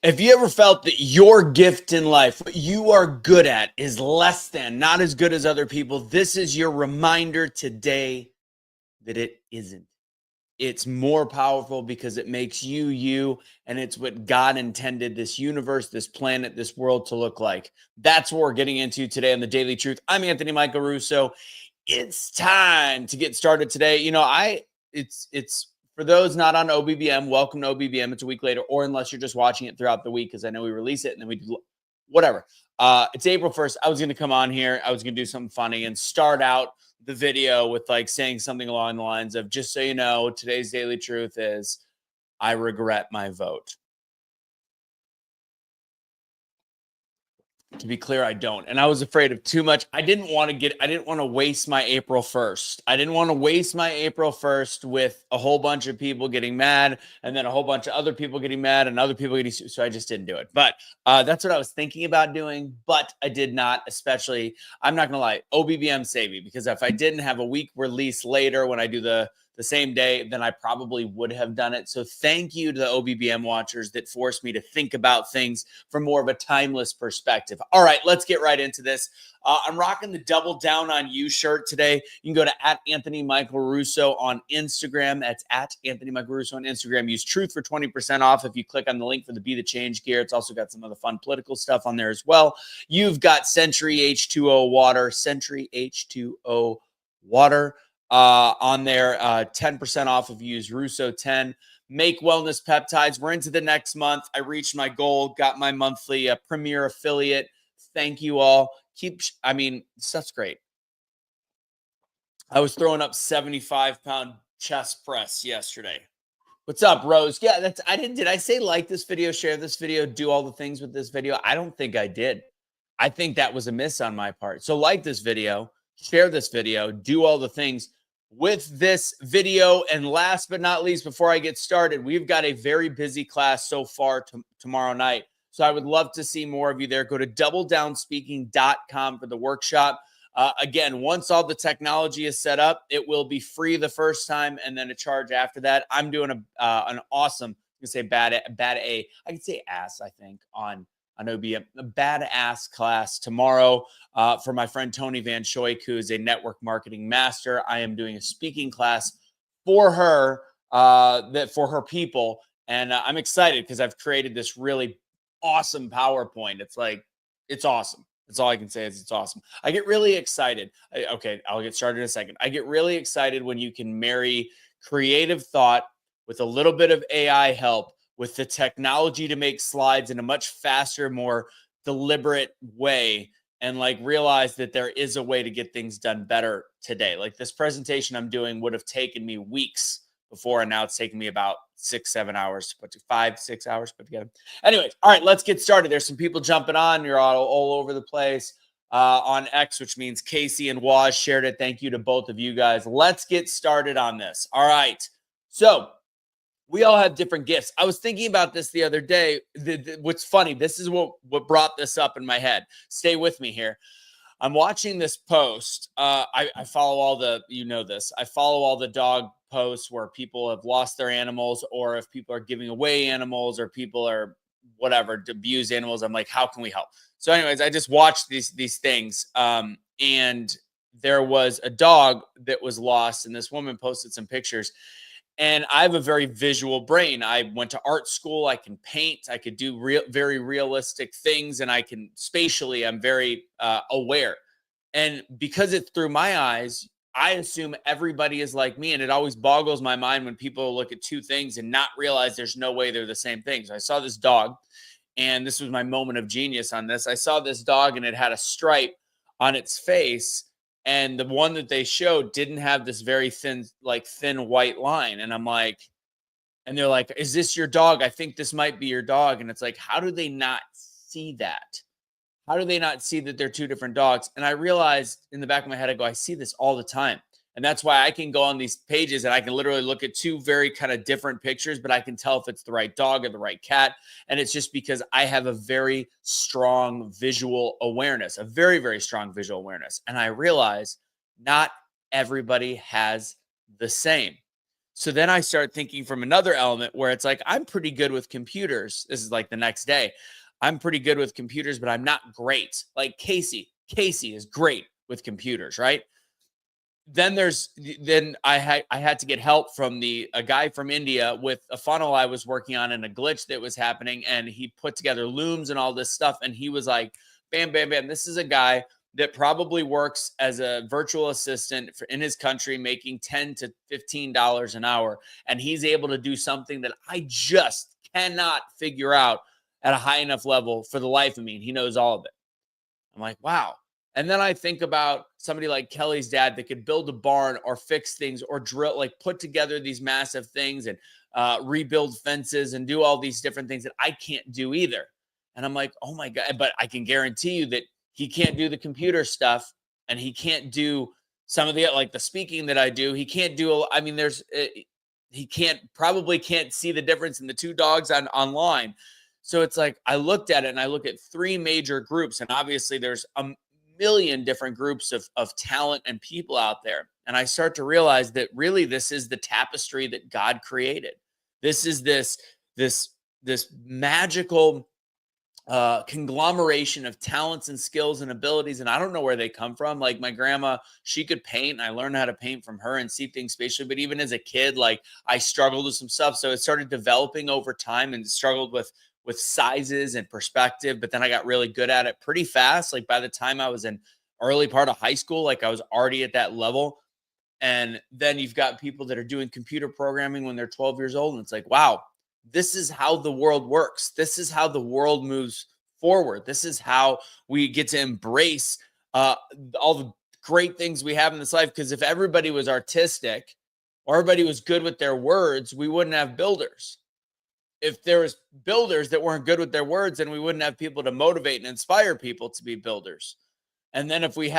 If you ever felt that your gift in life, what you are good at, is less than, not as good as other people, this is your reminder today that it isn't. It's more powerful because it makes you you, and it's what God intended this universe, this planet, this world to look like. That's what we're getting into today on the Daily Truth. I'm Anthony Michael Russo. It's time to get started today. It's for those not on OBBM, welcome to OBBM. It's a week later, or unless you're just watching it throughout the week, because I know we release it and then we do whatever. It's April 1st. I was going to come on here. I was going to do something funny and start out the video with like saying something along the lines of, just so you know, today's Daily Truth is, I regret my vote. To be clear, I don't. And I was afraid of too much. I didn't want to waste my April 1st. I didn't want to waste my April 1st with a whole bunch of people getting mad and then a whole bunch of other people getting mad and other people getting, so I just didn't do it. But that's what I was thinking about doing, but I did not, especially, I'm not going to lie, OBBM saved me, because if I didn't have a week release later when I do the same day, then I probably would have done it. So thank you to the OBBM watchers that forced me to think about things from more of a timeless perspective. All right, let's get right into this. I'm rocking the Double Down on You shirt today. You can go to @Anthony Michael Russo on Instagram. That's @Anthony Michael Russo on Instagram. Use Truth for 20% off if you click on the link for the Be the Change gear. It's also got some other fun political stuff on there as well. You've got Century H2O water, on there, 10% off if you use Russo10. Make Wellness Peptides. We're into the next month. I reached my goal, got my monthly premier affiliate. Thank you all. Stuff's great. I was throwing up 75-pound chest press yesterday. What's up, Rose? Yeah, did I say like this video, share this video, do all the things with this video? I don't think I did. I think that was a miss on my part. So like this video, share this video, do all the things with this video. And last but not least, before I get started, we've got a very busy class so far tomorrow night. So I would love to see more of you there. Go to doubledownspeaking.com for the workshop. Again, once all the technology is set up, it will be free the first time and then a charge after that. I'm doing an awesome, I can say I could say ass, I think, on OBM, a badass class tomorrow for my friend Tony Van Schoik, who is a network marketing master. I am doing a speaking class for her, for her people. And I'm excited because I've created this really awesome PowerPoint. It's awesome. That's all I can say is it's awesome. I get really excited. Okay, I'll get started in a second. I get really excited when you can marry creative thought with a little bit of AI help, with the technology to make slides in a much faster, more deliberate way, and like realize that there is a way to get things done better today. Like this presentation I'm doing would have taken me weeks before, and now it's taking me about 6-7 hours to put to 5-6 hours to put together. Anyways, all right, let's get started. There's some people jumping on. You're all over the place on X, which means Casey and Waz shared it. Thank you to both of you guys. Let's get started on this. All right. So we all have different gifts. I was thinking about this the other day. What's funny, this is what brought this up in my head. Stay with me here. I'm watching this post. I follow all the, I follow all the dog posts where people have lost their animals, or if people are giving away animals, or people are whatever, abuse animals. I'm like, how can we help? So anyways, I just watched these things. And there was a dog that was lost, and this woman posted some pictures. And I have a very visual brain. I went to art school. I can paint. I could do very realistic things. And I can spatially, I'm very aware. And because it's through my eyes, I assume everybody is like me. And it always boggles my mind when people look at two things and not realize there's no way they're the same thing. So I saw this dog, and this was my moment of genius on this. I saw this dog, and it had a stripe on its face. And the one that they showed didn't have this very thin white line. And I'm like, and they're like, is this your dog? I think this might be your dog. And it's like, how do they not see that? How do they not see that they're two different dogs? And I realized in the back of my head, I go, I see this all the time. And that's why I can go on these pages and I can literally look at two very kind of different pictures, but I can tell if it's the right dog or the right cat. And it's just because I have a very strong visual awareness, a very, very strong visual awareness. And I realize not everybody has the same. So then I start thinking from another element where it's like, I'm pretty good with computers. This is like the next day. I'm pretty good with computers, but I'm not great. Like Casey is great with computers, right? Then I had to get help from a guy from India with a funnel I was working on and a glitch that was happening, and he put together looms and all this stuff, and he was like, bam bam bam, this is a guy that probably works as a virtual assistant in his country, making $10 to $15 an hour, and he's able to do something that I just cannot figure out at a high enough level for the life of me, and he knows all of it. I'm like, wow. And then I think about somebody like Kelly's dad that could build a barn or fix things or drill, like put together these massive things and rebuild fences and do all these different things that I can't do either. And I'm like, oh my God. But I can guarantee you that he can't do the computer stuff, and he can't do some of the, like the speaking that I do. He can't do, I mean, he probably can't see the difference in the two dogs online. So it's like I looked at it and I look at three major groups, and obviously there's a million different groups of talent and people out there. And I start to realize that really this is the tapestry that God created. This is this magical conglomeration of talents and skills and abilities, and I don't know where they come from. Like my grandma, she could paint, and I learned how to paint from her and see things spatially. But even as a kid, like I struggled with some stuff, so it started developing over time, and struggled with sizes and perspective. But then I got really good at it pretty fast. Like by the time I was in early part of high school, like I was already at that level. And then you've got people that are doing computer programming when they're 12 years old. And it's like, wow, this is how the world works. This is how the world moves forward. This is how we get to embrace uh, all the great things we have in this life. Because if everybody was artistic or everybody was good with their words, we wouldn't have builders. If there was builders that weren't good with their words, then we wouldn't have people to motivate and inspire people to be builders. And then if we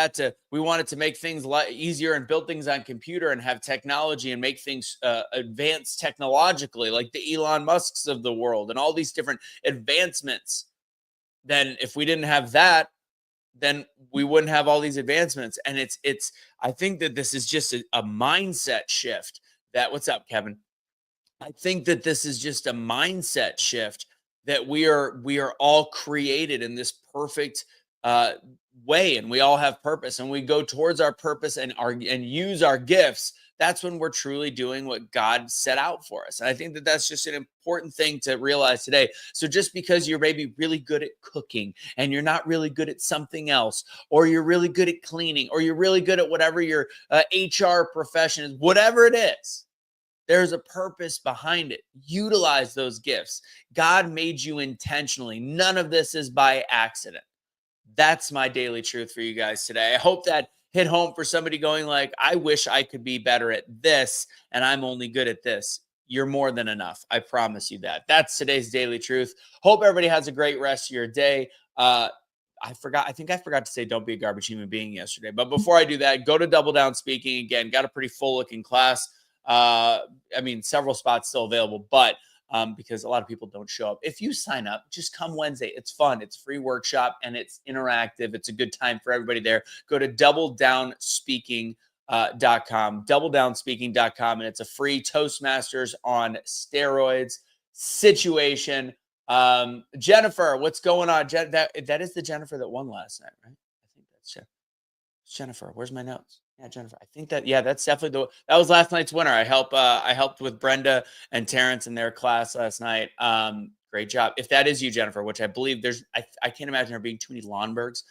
wanted to make things easier and build things on computer and have technology and make things advanced technologically, like the Elon Musks of the world and all these different advancements, then if we didn't have that, then we wouldn't have all these advancements. And I think that this is just a mindset shift. What's up, Kevin? I think that this is just a mindset shift that we are all created in this perfect uh, way, and we all have purpose, and we go towards our purpose and use our gifts. That's when we're truly doing what God set out for us. And I think that that's just an important thing to realize today. So just because you're maybe really good at cooking and you're not really good at something else, or you're really good at cleaning, or you're really good at whatever your HR profession is, whatever it is, there's a purpose behind it. Utilize those gifts. God made you intentionally. None of this is by accident. That's my daily truth for you guys today. I hope that hit home for somebody going like, I wish I could be better at this, and I'm only good at this. You're more than enough. I promise you that. That's today's daily truth. Hope everybody has a great rest of your day. I think I forgot to say don't be a garbage human being yesterday. But before I do that, go to Double Down Speaking. Again, got a pretty full looking class. I mean, several spots still available, but because a lot of people don't show up. If you sign up, just come Wednesday. It's fun. It's a free workshop and it's interactive. It's a good time for everybody there. Go to doubledownspeaking.com, doubledownspeaking.com, and it's a free Toastmasters on steroids situation. Jennifer, what's going on? That is the Jennifer that won last night, right? I think that's Jennifer. Where's my notes? Yeah, Jennifer. I think that's definitely that was last night's winner. I helped with Brenda and Terrence in their class last night. Great job. If that is you, Jennifer, which I believe I can't imagine there being too many Lonbergs.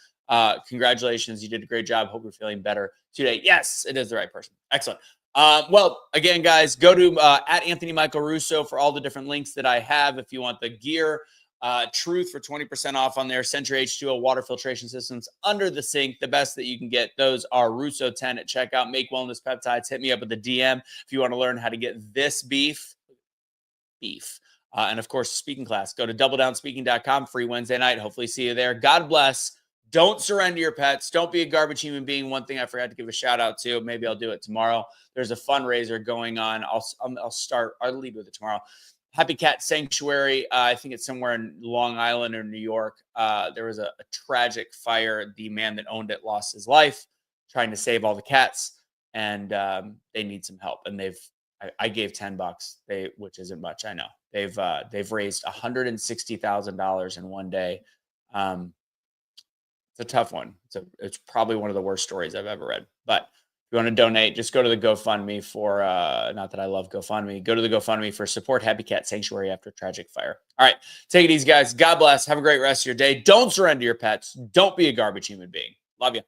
Congratulations. You did a great job. Hope you're feeling better today. Yes, it is the right person. Excellent. Well, again, guys, go to at Anthony Michael Russo for all the different links that I have. If you want the gear, Truth for 20% off on there. Century H2O water filtration systems under the sink, the best that you can get. Those are Russo 10 at checkout. Make Wellness Peptides. Hit me up with the DM if you want to learn how to get this beef. And of course, speaking class. Go to doubledownspeaking.com. Free Wednesday night. Hopefully see you there. God bless. Don't surrender your pets. Don't be a garbage human being. One thing I forgot to give a shout out to. Maybe I'll do it tomorrow. There's a fundraiser going on. I'll lead with it tomorrow. Happy Cat Sanctuary. I think it's somewhere in Long Island or New York. There was a tragic fire. The man that owned it lost his life trying to save all the cats, and they need some help. And I gave $10. Which isn't much. I know they've raised $160,000 in one day. It's a tough one. It's probably one of the worst stories I've ever read. But if you want to donate, just go to the GoFundMe for not that I love GoFundMe. Go to the GoFundMe for support Happy Cat Sanctuary after tragic fire. All right, take it easy, guys. God bless. Have a great rest of your day. Don't surrender your pets. Don't be a garbage human being. Love you.